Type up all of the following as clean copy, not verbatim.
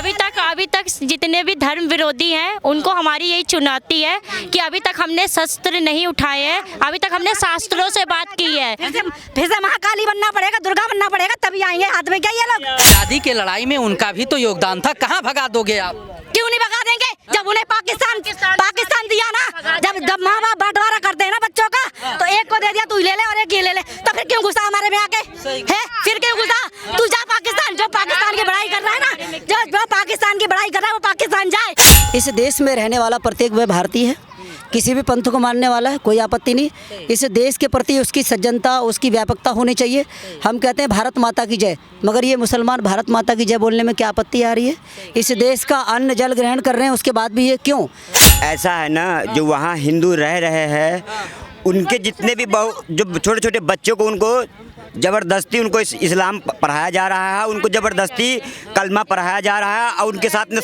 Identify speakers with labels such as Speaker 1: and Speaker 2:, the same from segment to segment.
Speaker 1: अभी तक जितने भी धर्म विरोधी हैं उनको हमारी यही चुनौती है कि अभी तक हमने शस्त्र नहीं उठाए हैं, अभी तक हमने शास्त्रों से बात की है।
Speaker 2: फिर से महाकाली बनना पड़ेगा, दुर्गा बनना पड़ेगा, तभी आएंगे हाथ में क्या ये लोग।
Speaker 3: आज़ादी की लड़ाई में उनका भी तो योगदान था, कहाँ भगा दोगे आप?
Speaker 2: क्यों नहीं भगा देंगे? जब उन्हें पाकिस्तान दिया ना, जब माँ बाप बंटवारा करते हैं ना बच्चों का, तो एक को दे दिया तू ले ले और एक ये ले ले, तो फिर क्यों घुसा हमारे में आके है? फिर क्यों घुसा? तू जा पाकिस्तान, जो पाकिस्तान की बड़ाई कर रहा है ना, जो पाकिस्तान की बड़ाई कर रहा है वो पाकिस्तान जाए।
Speaker 4: इस देश में रहने वाला प्रत्येक वह भारतीय है, किसी भी पंथ को मानने वाला है, कोई आपत्ति नहीं। इस देश के प्रति उसकी सज्जनता, उसकी व्यापकता होनी चाहिए। हम कहते हैं भारत माता की जय, मगर ये मुसलमान भारत माता की जय बोलने में क्या आपत्ति आ रही है? इस देश का अन्न जल ग्रहण कर रहे हैं, उसके बाद भी ये क्यों?
Speaker 5: ऐसा है ना, जो वहाँ हिंदू रह रहे हैं उनके जितने भी जो छोटे छोटे बच्चों को उनको ज़बरदस्ती उनको इस्लाम पढ़ाया जा रहा है, उनको ज़बरदस्ती कलमा पढ़ाया जा रहा है और उनके साथ में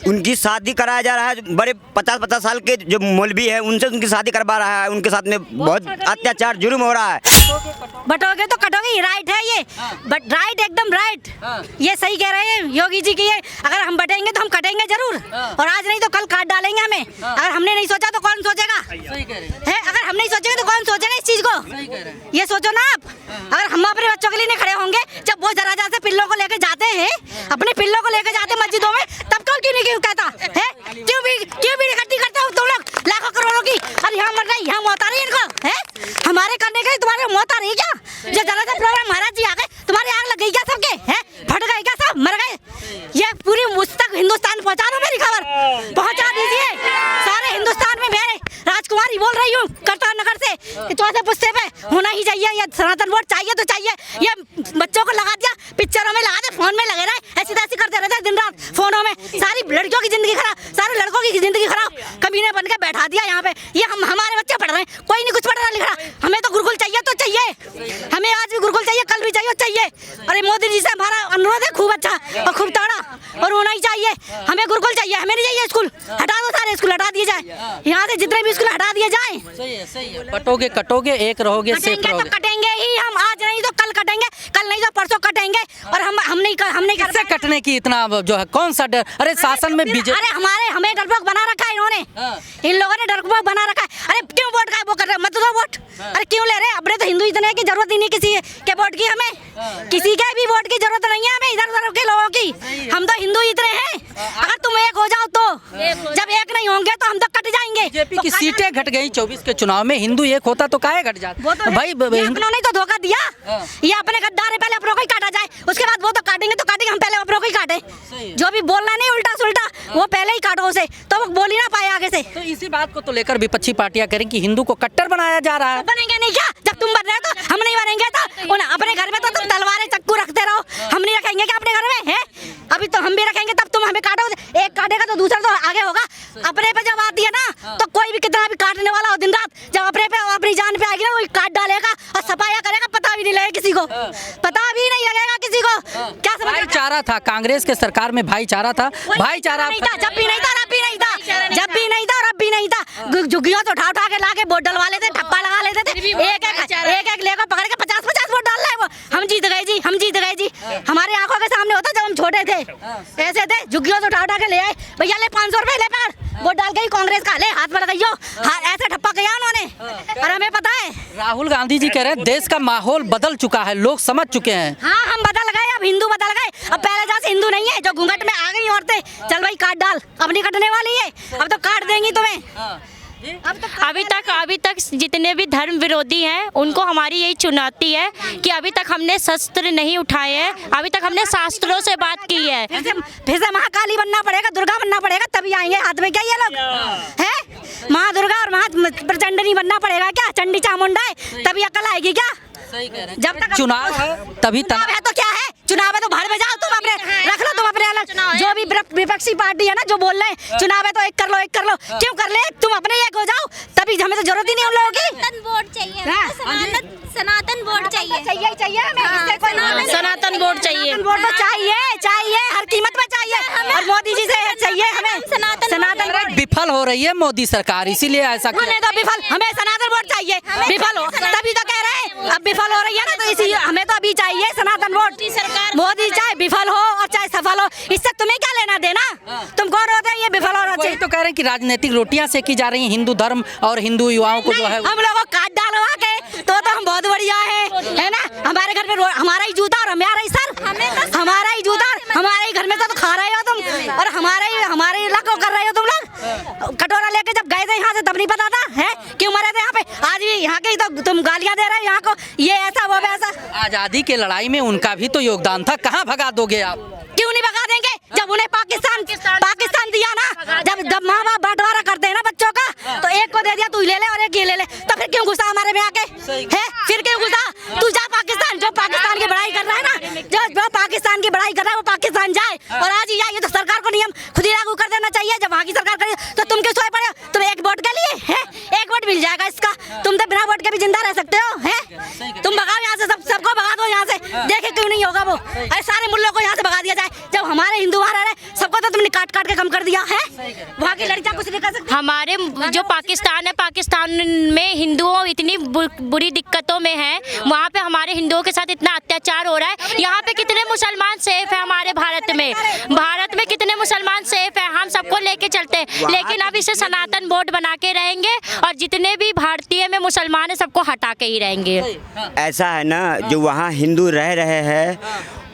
Speaker 5: उनकी शादी कराया जा रहा है। बड़े 50-50 साल के जो मौलवी है उनसे उनकी शादी करवा रहा है, उनके साथ में बहुत अत्याचार जुर्म हो रहा है।
Speaker 2: बटोगे तो कटोगे, राइट है ये, बट राइट एकदम राइट, ये सही कह रहे हैं योगी जी की। ये अगर हम बटेंगे तो हम कटेंगे जरूर, और आज नहीं तो कल काट डालेंगे हमें। अगर हमने नहीं सोचा तो कौन सोचेगा? है, अगर हम नहीं सोचेंगे तो कौन सोचेगा इस चीज को? ये सोचो ना आप, अगर हम अपने बच्चों के लिए नहीं खड़े होंगे, जब वो जरा से पिल्लों को लेके जाते हैं, अपने पिल्लों को लेके जाते मस्जिदों में, तब कौन क्यों नहीं कहता है? क्यों भी इकट्ठी करते हो तुम लोग लाखों करोड़ों की? और यहाँ मर रही, यहाँ मौत आ रही है इनको, है हमारे करने के लिए तुम्हारे मौत आ रही है क्या? जो जरा सा प्रोग्राम महाराज जी आ गए, तुम्हारी आग लग गई क्या सबके? हैं, फट गए क्या सब, मर गए? ये पूरी मुझ तक हिंदुस्तान पहुँचा दो, मेरी खबर पहुँचा दीजिए सारे हिंदुस्तान में। मैं राजकुमारी बोल रही हूँ करतार नगर से, चौथे पुस्ते पे होना ही चाहिए ये सनातन वोट, चाहिए तो चाहिए। ये बच्चों को लगा दिया, पिक्चरों में लगा दे, फोन में लगे रहे, ऐसी तैसी करते रहते दिन रात फोनों में, सारी लड़कियों की जिंदगी खराब, सारे लड़कों की जिंदगी खराब, कमीने बन के बैठा दिया यहाँ पे। ये हमारे बच्चे पढ़ रहे हैं, कोई नहीं कुछ पढ़ रहा लिख रहा, हमें तो गुरुकुल चाहिए तो चाहिए, हमें आज भी गुरुकुल चाहिए, कल भी चाहिए। अरे मोदी जी से हमारा अनुरोध है खूब अच्छा और खूब तगड़ा, और होना ही चाहिए। हमें गुरुकुल चाहिए, हमें नहीं चाहिए स्कूल, हटा दो सारे स्कूल, हटा दिए जाए यहाँ से, जितने भी स्कूल हटा दिए जाए।
Speaker 3: सही है। बटोगे कटोगे, एक रहोगे सेफ रहोगे।
Speaker 2: तो कटेंगे ही हम, आज नहीं तो कल कटेंगे, कल नहीं तो परसों कटेंगे। और हम नहीं
Speaker 3: किससे कटने की इतना जो है, कौन सा डर? अरे शासन में बीजेपी,
Speaker 2: अरे हमें डरपोक बना रखा है इन्होंने, इन लोगों ने डरपोक बना रखा है। अरे क्यों वोट का वो कर रहे, मत दो वोट, अरे क्यों ले रहे? अपने तो हिंदू इतने की जरूरत ही नहीं किसी के वोट की, हमें किसी के भी वोट की जरूरत नहीं है, हमें इधर उधर के लोगों की। हम तो हिंदू इतने हैं, अगर तुम एक हो जाओ तो, जब एक नहीं होंगे तो हम तो कट जाएंगे।
Speaker 3: बीजेपी की सीटें घट गई 24 के चुनाव में, हिंदू एक होता तो काहे घट जाता? भाई
Speaker 2: उन्होंने तो धोखा दिया, ये अपने गद्दार है, पहले अपनों को ही काटा जाए, उसके बाद वो तो काटेंगे, हम पहले अपनों को ही काटे। जो भी बोलना नहीं उल्टा सुल्टा, वो पहले ही काटो उसे, तो वो बोल ही ना पाए आगे से।
Speaker 3: तो इसी बात को तो लेकर विपक्षी पार्टियां करें कि हिंदू को कट्टर बनाया जा रहा है।
Speaker 2: बनेंगे नहीं क्या? जब तुम बन रहे हो तो हम नहीं बनेंगे, तो अपने घर में तो तुम तलवारें चक्कू रखते रहो, हम नहीं रखेंगे क्या अपने घर में? है, अभी तो हम भी रखेंगे, तब तुम हमें काटो, एक काटेगा तो दूसरा तो आगे होगा। अपने पे जब आती है ना, तो कोई भी कितना भी काटने वाला हो दिन रात, जब अपने पे अपनी जान पे आएगी ना, वो काट डालेगा और सफाया करेगा, पता भी नहीं लगेगा किसी को, पता भी नहीं लगेगा किसी को। क्या समझ?
Speaker 3: भाईचारा था, कांग्रेस के सरकार में भाईचारा था, भाईचारा
Speaker 2: नहीं था, जब भी नहीं था, अब भी नहीं था, जब भी नहीं था और अब भी नहीं था। झुग्गियों तो उठा के लाके वोट डलवा लेते, ठप्पा लगा लेते थे, एक लेकर पकड़ के 50-50 वोट डाल रहे हैं वो। हम जीत गए जी, हम जीत गए जी, हमारे आंखों के सामने होता जब हम छोटे थे, ऐसे थे, झुग्गियों से उठा के ले आए, भैया ले 500 रुपए ले पर वोट डाल के ही कांग्रेस का ले हाथ में लगाइयो, ऐसे ठप्पा किया उन्होंने, और हमें पता है।
Speaker 3: राहुल गांधी जी कह रहे हैं देश का माहौल बदल चुका है, लोग समझ चुके हैं।
Speaker 2: हाँ, हम बदल गए, अब हिंदू बदल गए, अब पहले जैसे हिंदू नहीं है, जो घूंघट में आ गई औरतें, चल भाई काट डाल, अब नहीं कटने वाली है, अब तो काट देंगी तुम्हें।
Speaker 1: अभी तक जितने भी धर्म विरोधी हैं उनको हमारी यही चुनौती है कि अभी तक हमने शस्त्र नहीं उठाए हैं, अभी तक हमने शास्त्रों से बात की है।
Speaker 2: फिर से महाकाली बनना पड़ेगा, दुर्गा बनना पड़ेगा, तभी आएंगे हाथ में क्या ये लोग, है माँ दुर्गा और माँ प्रचंडनी बनना पड़ेगा क्या? चंडी चामुंडा है, तभी अकल आएगी क्या?
Speaker 3: सही कह रहे हैं।
Speaker 2: जब तक
Speaker 3: चुनाव है तभी
Speaker 2: चुनाव है तो क्या है? चुनाव है तो भाड़ में जाओ तुम, अपने रख लो तुम अपने अलग, जो भी विपक्षी पार्टी है ना जो बोल रहे हैं चुनाव है तो एक कर लो, क्यों कर ले? तुम अपने एक हो जाओ, तभी हमें तो जरूरत ही नहीं उन लोगों की।
Speaker 6: सनातन वोट चाहिए, सनातन वोट चाहिए,
Speaker 1: सनातन वोट चाहिए,
Speaker 2: वोट तो चाहिए हर कीमत में चाहिए, और मोदी जी से चाहिए हमें सनातन
Speaker 3: विफल विफल हो रही है मोदी सरकार, इसीलिए ऐसा
Speaker 2: हमें तो विफल, हमें सनातन वोट चाहिए, विफल हो तभी तो कह रहे हैं। अब विफल हो रही है ना, तो इसी हमें तो अभी चाहिए सनातन वोट। मोदी चाहे विफल हो और चाहे सफल हो, इससे तुम्हें क्या लेना देना? तुम कौन होते हैं ये विफल हो रहा
Speaker 3: वही तो कह रहे हैं कि राजनीतिक रोटियां सेकी जा रही हैं हिंदू धर्म और हिंदू युवाओं को जो है।
Speaker 2: हम लोगों को काट डालवा के तो हम बहुत बढ़िया है ना। हमारे घर में हमारा ही जूता और हमारा ही सर, हमारा ही जूता हमारे ही घर में तो खा रहे हो तुम, और हमारे इलाकों कर रहे हो तुम लोग। कटोरा लेके जब गए थे यहाँ से तब नहीं पता था है क्यों मरे थे यहाँ पे? आज भी यहाँ के तो तुम गालियाँ दे रहे हो यहाँ को, ये ऐसा वो वैसा।
Speaker 3: आजादी के लड़ाई में उनका भी तो योगदान था, कहाँ भगा दोगे आप?
Speaker 2: क्यों नहीं भगा देंगे? जब उन्हें पाकिस्तान दिया ना, जब माँ बाप बंटवारा करते हैं ना बच्चों का, तो एक को दे दिया तू ले ले और एक ये ले ले, तो फिर क्यों गुस्सा हमारे में आके है? फिर क्यों गुस्सा? तू जा पाकिस्तान, जो पाकिस्तान की बड़ाई कर रहा है ना, जो पाकिस्तान की बड़ाई कर रहा है वो पाकिस्तान जाए और आज ही जाए। तो सरकार को नियम खुद ही लागू कर देना चाहिए। जब वहाँ की सरकार करे तो तुम क्यों सोए पड़े हो? तुम एक वोट के लिए है, एक वोट मिल जाएगा इसका, तुम तो बिना वोट के भी जिंदा रह सकते हो है। तुम भगाओ यहाँ से, सबको भगा दो यहाँ से, देखे क्यों नहीं होगा वो। अरे सारे मुल्लों को यहाँ से भगा दिया जाए। जब हमारे हिंदू वहाँ रह रहे, सबको तो तुमने काट काट के कम कर दिया है। वहाँ की लड़कियाँ कुछ नहीं कर सकती।
Speaker 1: हमारे जो पाकिस्तान है, पाकिस्तान में हिंदुओं इतनी बुरी दिक्कतों में है, वहाँ पे हमारे हिंदुओं के साथ इतना अत्याचार हो रहा है। यहाँ पे कितने मुसलमान सेफ है हमारे भारत में कितने मुसलमान सेफ है, हम सबको लेके चलते हैं। लेकिन अब इसे सनातन बोर्ड बना के रहेंगे और जितने भी भारतीय में मुसलमान है सबको हटा के ही रहेंगे।
Speaker 5: ऐसा है ना, जो वहाँ हिंदू रह रहे हैं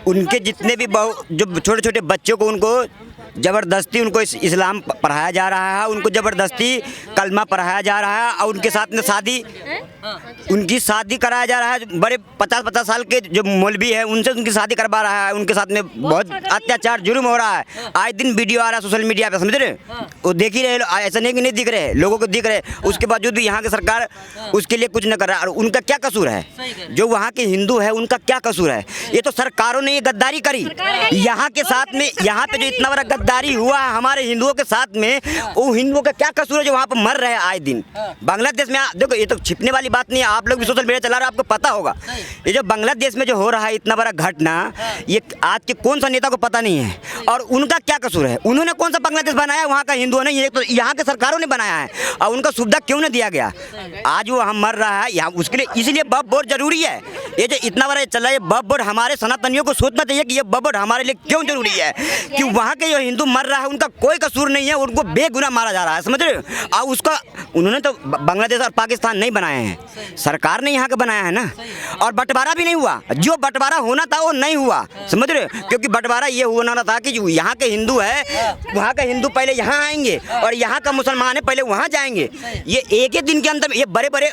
Speaker 5: उनके जितने भी जो छोटे छोटे बच्चों को उनको ज़बरदस्ती उनको इस्लाम पढ़ाया जा रहा है, उनको ज़बरदस्ती कलमा पढ़ाया जा रहा है और उनके साथ में उनकी शादी कराया जा रहा है। बड़े 50-50 साल के जो मौलवी है उनसे उनकी शादी करवा रहा है, उनके साथ में बहुत अत्याचार जुर्म हो रहा है। आए दिन वीडियो आ रहा है सोशल मीडिया पे, समझ रहे? वो देख ही रहे, ऐसा नहीं कि नहीं दिख रहे, लोगों को दिख रहे। उसके बावजूद भी यहाँ की सरकार उसके लिए कुछ न कर रहा है। और उनका क्या कसूर है? जो वहाँ के हिंदू है उनका क्या कसूर है? ये तो सरकारों ने ये गद्दारी करी यहाँ के साथ में। यहाँ पे जो इतना बड़ा गद्दारी हुआ है हमारे हिंदुओं के साथ में, वो हिंदुओं का क्या कसूर है जो वहाँ पर मर रहे हैं आए दिन? बांग्लादेश में देखो, ये तो छिपने वाली बात नहीं है, आप लोग भी सोशल मीडिया चला रहे हो, आपको पता होगा। ये जो बांग्लादेश में जो हो रहा है इतना बड़ा घटना, ये आज के कौन सा नेता को पता नहीं है। और उनका क्या कसूर है? उन्होंने कौन सा बांग्लादेश बनाया? वहाँ का हिंदुओं ने, ये तो यहाँ के सरकारों ने बनाया है। और उनका सुविधा क्यों नहीं दिया गया? आज वो हम मर रहा है यहाँ, उसके लिए इसलिए वक्फ बोर्ड जरूरी है। ये जो इतना बड़ा चल रहा है वक्फ बोर्ड, हमारे सनातनियों को सोचना चाहिए कि ये वक्फ बोर्ड हमारे लिए क्यों जरूरी है। कि वहाँ के जो हिंदू मर रहा है उनका कोई कसूर नहीं है, उनको बेगुनाह मारा जा रहा है, समझ रहे हो? और उसका उन्होंने तो बांग्लादेश और पाकिस्तान नहीं बनाए हैं, सरकार ने यहाँ का बनाया है ना। और बंटवारा भी नहीं हुआ, जो बंटवारा होना था वो नहीं हुआ, समझ रहे हो? क्योंकि बंटवारा ये होना था कि जो यहाँ के हिंदू है, वहाँ के हिंदू पहले यहाँ आएंगे और यहाँ का मुसलमान है पहले वहाँ जाएंगे। ये एक ही दिन के अंदर ये बड़े बड़े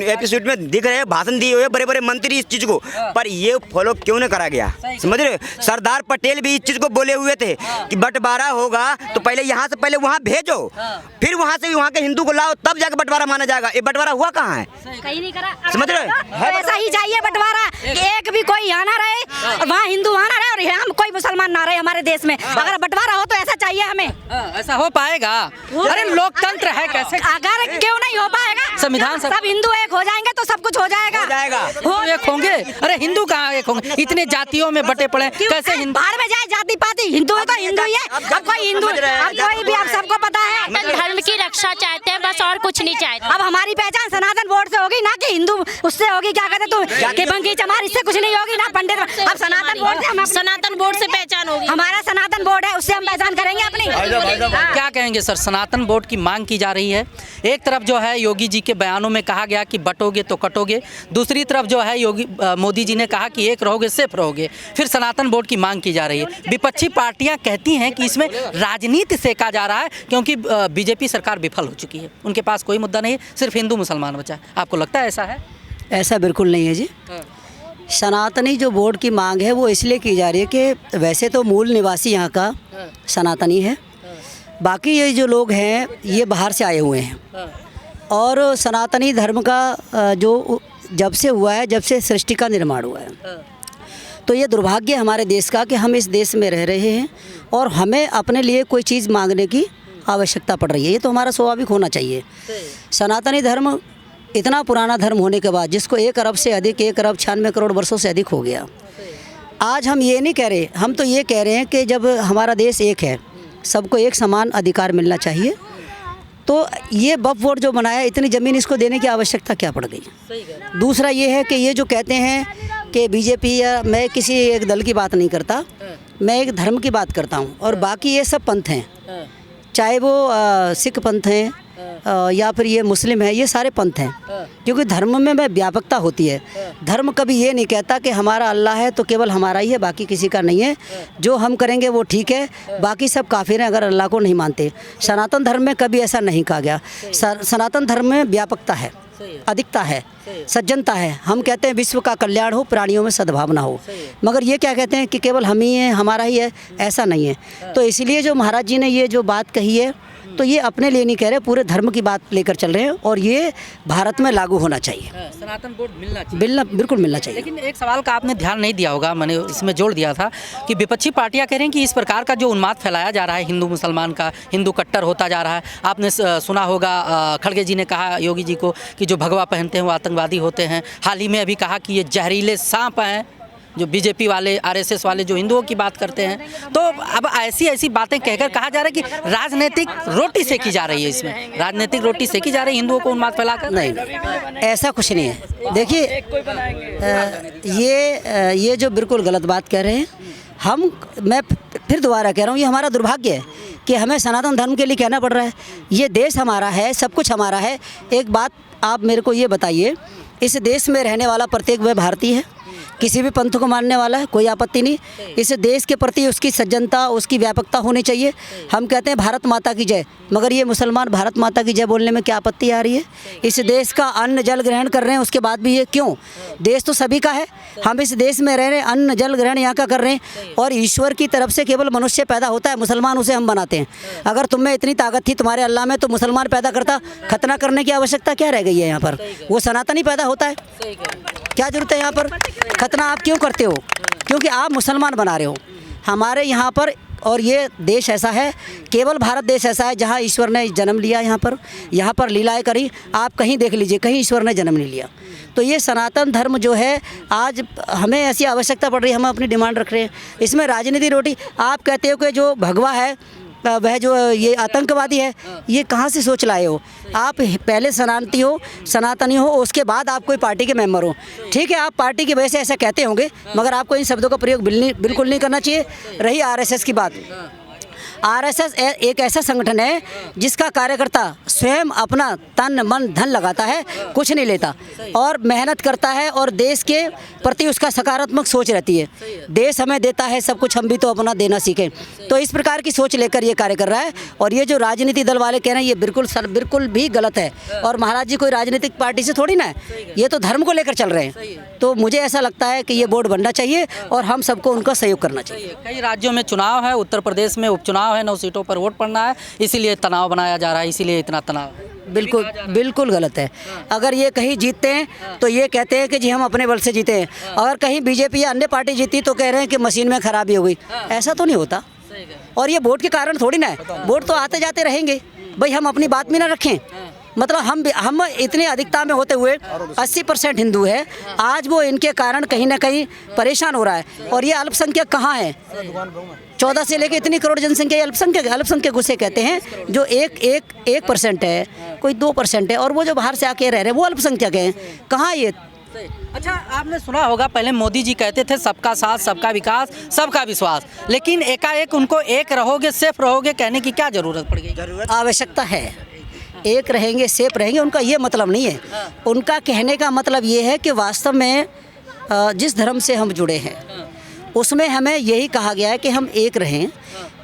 Speaker 5: एपिसोड में दिख रहे हैं, भाषण दिए हुए बड़े बड़े मंत्री इस चीज को, पर ये फॉलो क्यों नहीं करा गया? समझ रहे? सरदार पटेल भी इस चीज को बोले हुए थे कि बंटवारा होगा तो पहले यहाँ से पहले वहाँ भेजो, फिर वहाँ से वहाँ के हिंदू को लाओ, तब जाकर बंटवारा माना जाएगा। ये बंटवारा हुआ कहाँ है?
Speaker 2: कहीं नहीं करा,
Speaker 5: समझ रहे?
Speaker 2: ऐसा ही चाहिए बंटवारा, एक भी कोई यहाँ ना रहे और वहाँ हिंदू वहाँ ना रहे और यहाँ कोई मुसलमान ना रहे हमारे देश में। अगर बंटवारा हो तो ऐसा चाहिए हमें।
Speaker 3: ऐसा हो पाएगा? अरे लोकतंत्र है, कैसे?
Speaker 2: अगर क्यों नहीं हो पाएगा?
Speaker 3: संविधान
Speaker 2: सब हिंदू एक हो जाएंगे तो सब कुछ हो जाएगा।
Speaker 3: हिंदू एक होंगे? अरे हिंदू कहाँ एक होंगे? इतने जातियों में बटे पड़े, कैसे हिंदू?
Speaker 2: बाहर में जाए जाति पाति, हिंदू है तो हिंदू ही है। अब कोई हिंदू, अब कोई भी, आप सबको पता है
Speaker 1: धर्म की रक्षा चाहते हैं बस, और कुछ नहीं चाहते।
Speaker 2: अब हमारी पहचान सनातन बोर्ड से होगी ना कि हिंदू उससे होगी। क्या कहते तुम कि बंकी चमार, इससे कुछ नहीं होगी ना पंडित। अब सनातन बोर्ड से, हम सनातन बोर्ड से पहचान होगी, हमारा सनातन बोर्ड है, उससे हम पहचान करेंगे अपनी।
Speaker 3: क्या कहेंगे सर? सनातन बोर्ड की मांग की जा रही है। एक तरफ जो है योगी जी के बयानों में कहा गया कि बटोगे तो कटोगे, दूसरी तरफ जो है मोदी जी ने कहा कि एक रहोगे सेफ रहोगे। फिर सनातन बोर्ड की मांग की जा रही है। विपक्षी पार्टियां कहती हैं कि इसमें राजनीति सेका जा रहा है क्योंकि बीजेपी सरकार विफल हो चुकी है, उनके पास कोई मुद्दा नहीं है, सिर्फ हिंदू मुसलमान बचा है। आपको लगता है ऐसा है?
Speaker 4: ऐसा बिल्कुल नहीं है जी। सनातनी जो बोर्ड की मांग है वो इसलिए की जा रही है कि वैसे तो मूल निवासी यहाँ का सनातनी है, बाकी ये जो लोग हैं ये बाहर से आए हुए हैं। और सनातनी धर्म का जो जब से हुआ है, जब से सृष्टि का निर्माण हुआ है, तो ये दुर्भाग्य हमारे देश का कि हम इस देश में रह रहे हैं और हमें अपने लिए कोई चीज़ मांगने की आवश्यकता पड़ रही है। ये तो हमारा स्वाभाविक होना चाहिए। सनातनी धर्म इतना पुराना धर्म होने के बाद, जिसको 1 अरब से अधिक, 1 अरब 96 करोड़ वर्षों से अधिक हो गया, आज हम ये नहीं कह रहे, हम तो ये कह रहे हैं कि जब हमारा देश एक है, सबको एक समान अधिकार मिलना चाहिए तो ये वक्फ बोर्ड जो बनाया, इतनी ज़मीन इसको देने की आवश्यकता क्या पड़ गई। दूसरा ये है कि ये जो कहते हैं कि बीजेपी, या मैं किसी एक दल की बात नहीं करता, मैं एक धर्म की बात करता हूँ। और बाकी ये सब पंथ हैं, चाहे वो सिख पंथ हैं या फिर ये मुस्लिम है, ये सारे पंथ हैं। क्योंकि धर्म में व्यापकता होती है। धर्म कभी ये नहीं कहता कि हमारा अल्लाह है तो केवल हमारा ही है, बाकी किसी का नहीं है। जो हम करेंगे वो ठीक है, बाकी सब काफिर हैं अगर अल्लाह को नहीं मानते। सनातन धर्म में कभी ऐसा नहीं कहा गया। सनातन धर्म में व्यापकता है, अधिकता है, सज्जनता है। हम कहते हैं विश्व का कल्याण हो, प्राणियों में सद्भावना हो। मगर ये क्या कहते हैं कि केवल हम ही हैं, हमारा ही है, ऐसा नहीं है। तो इसलिए जो महाराज जी ने ये जो बात कही है, तो ये अपने लिए नहीं कह रहे, पूरे धर्म की बात लेकर चल रहे हैं। और ये भारत में लागू होना चाहिए,
Speaker 3: सनातन बोर्ड मिलना चाहिए,
Speaker 4: बिल्कुल मिलना चाहिए।
Speaker 3: लेकिन एक सवाल का आपने ध्यान नहीं दिया होगा, मैंने इसमें जोड़ दिया था कि विपक्षी पार्टियां कह रही हैं कि इस प्रकार का जो उन्माद फैलाया जा रहा है हिंदू मुसलमान का, हिंदू कट्टर होता जा रहा है। आपने सुना होगा खड़गे जी ने कहा योगी जी को कि जो भगवा पहनते हैं वो आतंकवादी होते हैं। हाल ही में अभी कहा कि ये जहरीले सांप हैं, जो बीजेपी वाले, आरएसएस वाले जो हिंदुओं की बात करते हैं। तो अब ऐसी बातें कहकर कहा जा रहा है कि राजनीतिक रोटी सेकी जा रही है, इसमें राजनीतिक रोटी सेकी जा रही है हिंदुओं को उन्माद फैलाकर।
Speaker 4: नहीं, ऐसा कुछ नहीं है। देखिए, ये जो बिल्कुल गलत बात कह रहे हैं, मैं फिर दोबारा कह रहा हूँ, ये हमारा दुर्भाग्य है कि हमें सनातन धर्म के लिए कहना पड़ रहा है। ये देश हमारा है, सब कुछ हमारा है। एक बात आप मेरे को ये बताइए, इस देश में रहने वाला प्रत्येक वह भारतीय है, किसी भी पंथ को मानने वाला है, कोई आपत्ति नहीं। इस देश के प्रति उसकी सज्जनता, उसकी व्यापकता होनी चाहिए। हम कहते हैं भारत माता की जय, मगर ये मुसलमान भारत माता की जय बोलने में क्या आपत्ति आ रही है। इस देश का अन्न जल ग्रहण कर रहे हैं, उसके बाद भी ये क्यों? देश तो सभी का है, हम इस देश में रह रहे हैं, अन्न जल ग्रहण यहाँ का कर रहे हैं। और ईश्वर की तरफ से केवल मनुष्य पैदा होता है, मुसलमान उसे हम बनाते हैं। अगर तुम में इतनी ताकत थी तुम्हारे अल्लाह में, तो मुसलमान पैदा करता, खतना करने की आवश्यकता क्या रह गई है यहाँ पर? वो सनातन ही पैदा होता है, क्या जरूरत है यहाँ पर? खतना आप क्यों करते हो? क्योंकि आप मुसलमान बना रहे हो हमारे यहाँ पर। और ये देश ऐसा है, केवल भारत देश ऐसा है जहाँ ईश्वर ने जन्म लिया। यहाँ पर लीलाएँ करी, आप कहीं देख लीजिए, कहीं ईश्वर ने जन्म नहीं लिया। तो ये सनातन धर्म जो है, आज हमें ऐसी आवश्यकता पड़ रही है, हम अपनी डिमांड रख रहे हैं। इसमें राजनीति रोटी, आप कहते हो कि जो भगवा है वह जो ये आतंकवादी है, ये कहाँ से सोच लाए हो? आप पहले सनातनी हो, उसके बाद आप कोई पार्टी के मेंबर हो। ठीक है, आप पार्टी की वजह से ऐसा कहते होंगे, मगर आपको इन शब्दों का प्रयोग बिल्कुल नहीं करना चाहिए। रही आरएसएस की बात, आरएसएस एक ऐसा संगठन है जिसका कार्यकर्ता स्वयं अपना तन मन धन लगाता है, कुछ नहीं लेता और मेहनत करता है, और देश के प्रति उसका सकारात्मक सोच रहती है। देश हमें देता है सब कुछ, हम भी तो अपना देना सीखें। तो इस प्रकार की सोच लेकर ये कार्य कर रहा है। और ये जो राजनीति दल वाले कह रहे हैं, ये बिल्कुल भी गलत है। और महाराज जी कोई राजनीतिक पार्टी से थोड़ी ना है, ये तो धर्म को लेकर चल रहे हैं। तो मुझे ऐसा लगता है कि ये बोर्ड बनना चाहिए और हम सबको उनका सहयोग करना चाहिए।
Speaker 3: कई राज्यों में चुनाव है, उत्तर प्रदेश में उपचुनाव है, 9 सीटों पर वोट पड़ना है, इसीलिए तनाव बनाया जा रहा है, इसीलिए इतना तनाव।
Speaker 4: बिल्कुल गलत है। अगर ये कहीं जीतते हैं तो ये कहते हैं कि जी हम अपने बल से जीते हैं। अगर कहीं बीजेपी या अन्य पार्टी जीती तो कह रहे हैं कि मशीन में खराबी हो गई। ऐसा तो नहीं होता। और ये वोट के कारण थोड़ी ना है, वोट तो आते जाते रहेंगे। भाई हम अपनी बात में ना रखें, मतलब हम इतनी अधिकता में होते हुए 80% हिंदू है, आज वो इनके कारण कहीं ना कहीं परेशान हो रहा है। और ये अल्पसंख्यक कहाँ है? 14 से लेकर इतनी करोड़ जनसंख्या अल्पसंख्यक उसे कहते हैं जो 1% है, कोई 2% है, और वो जो बाहर से आके रह रहे हैं वो अल्पसंख्यक हैं। कहाँ ये?
Speaker 3: अच्छा, आपने सुना होगा पहले मोदी जी कहते थे सबका साथ, सबका विकास, सबका विश्वास, लेकिन एकाएक उनको एक रहोगे सेफ रहोगे कहने की क्या जरूरत पड़ गई?
Speaker 4: आवश्यकता है, एक रहेंगे सेफ रहेंगे, उनका ये मतलब नहीं है। उनका कहने का मतलब ये है कि वास्तव में जिस धर्म से हम जुड़े हैं उसमें हमें यही कहा गया है कि हम एक रहें।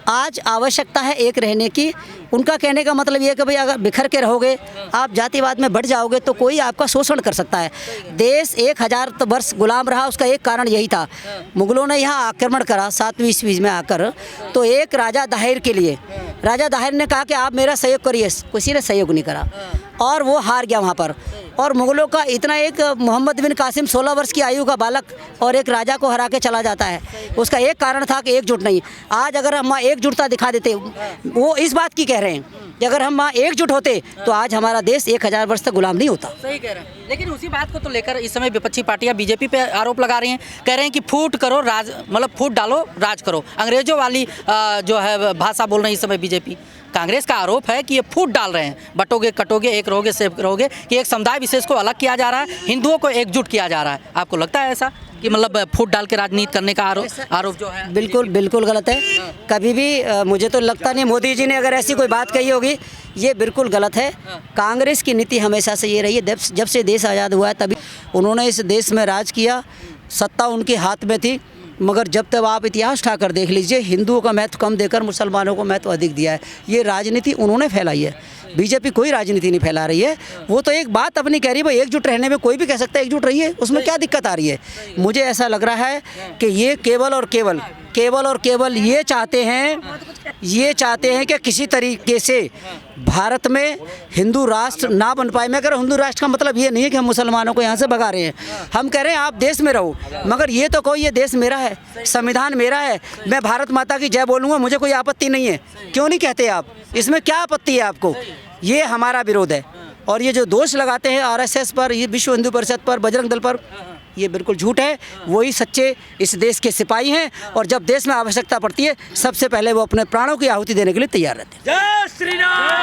Speaker 4: आज आवश्यकता है एक रहने की। उनका कहने का मतलब ये है कि भाई अगर बिखर के रहोगे, आप जातिवाद में बढ़ जाओगे तो कोई आपका शोषण कर सकता है। देश 1000 वर्ष गुलाम रहा, उसका एक कारण यही था। मुगलों ने यहाँ आक्रमण करा 7वीं ईस्वी में आकर, तो एक राजा दाहिर के लिए, राजा दाहिर ने कहा कि आप मेरा सहयोग करिए, किसी ने सहयोग नहीं करा और वो हार गया वहाँ पर। और मुगलों का इतना, एक मोहम्मद बिन कासिम 16 वर्ष की आयु का बालक और एक राजा को हरा के चला जाता है, उसका एक कारण था कि एकजुट नहीं। आज अगर हम एकजुटता दिखा देते, वो इस बात की कह रहे हैं कि अगर हम एकजुट होते तो आज हमारा देश 1000 वर्ष तक गुलाम नहीं होता।
Speaker 3: सही कह रहे हैं। लेकिन उसी बात को तो लेकर इस समय विपक्षी पार्टियां बीजेपी पे आरोप लगा रही हैं, कह रहे हैं कि फूट करो राज, मतलब फूट डालो राज करो, अंग्रेजों वाली जो है भाषा बोल रही है इस समय बीजेपी। कांग्रेस का आरोप है कि ये फूट डाल रहे हैं, बटोगे कटोगे, एक रहोगे सेफ रहोगे, कि एक समुदाय विशेष को अलग किया जा रहा है, हिंदुओं को एकजुट किया जा रहा है। आपको लगता है ऐसा कि मतलब फूट डाल के राजनीति करने का आरोप जो है
Speaker 4: बिल्कुल बिल्कुल गलत है। कभी भी मुझे तो लगता नहीं मोदी जी ने अगर ऐसी कोई बात कही होगी, ये बिल्कुल गलत है। कांग्रेस की नीति हमेशा से ये रही है, जब से देश आज़ाद हुआ है तभी उन्होंने इस देश में राज किया, सत्ता उनके हाथ में थी। मगर जब तक आप इतिहास उठाकर देख लीजिए, हिंदुओं का महत्व कम देकर मुसलमानों को महत्व अधिक दिया है। ये राजनीति उन्होंने फैलाई है, बीजेपी कोई राजनीति नहीं फैला रही है। वो तो एक बात अपनी कह रही है, भाई एकजुट रहने में कोई भी कह सकता है एकजुट रहिए, उसमें क्या दिक्कत आ रही है। मुझे ऐसा लग रहा है कि ये केवल और केवल ये चाहते हैं कि किसी तरीके से भारत में हिंदू राष्ट्र ना बन पाए। मैं कह रहा हूँ हिंदू राष्ट्र का मतलब ये नहीं है कि हम मुसलमानों को यहाँ से भगा रहे हैं, हम कह रहे हैं आप देश में रहो, मगर ये तो कहो ये देश मेरा है, संविधान मेरा है, मैं भारत माता की जय बोलूँगा, मुझे कोई आपत्ति नहीं है। क्यों नहीं कहते आप? इसमें क्या आपत्ति है आपको? ये हमारा विरोध है। और ये जो दोष लगाते हैं आरएसएस पर, ये विश्व हिंदू परिषद पर, बजरंग दल पर, ये बिल्कुल झूठ है। वही सच्चे इस देश के सिपाही हैं, और जब देश में आवश्यकता पड़ती है सबसे पहले वो अपने प्राणों की आहुति देने के लिए तैयार रहते हैं।
Speaker 7: जय श्री राम।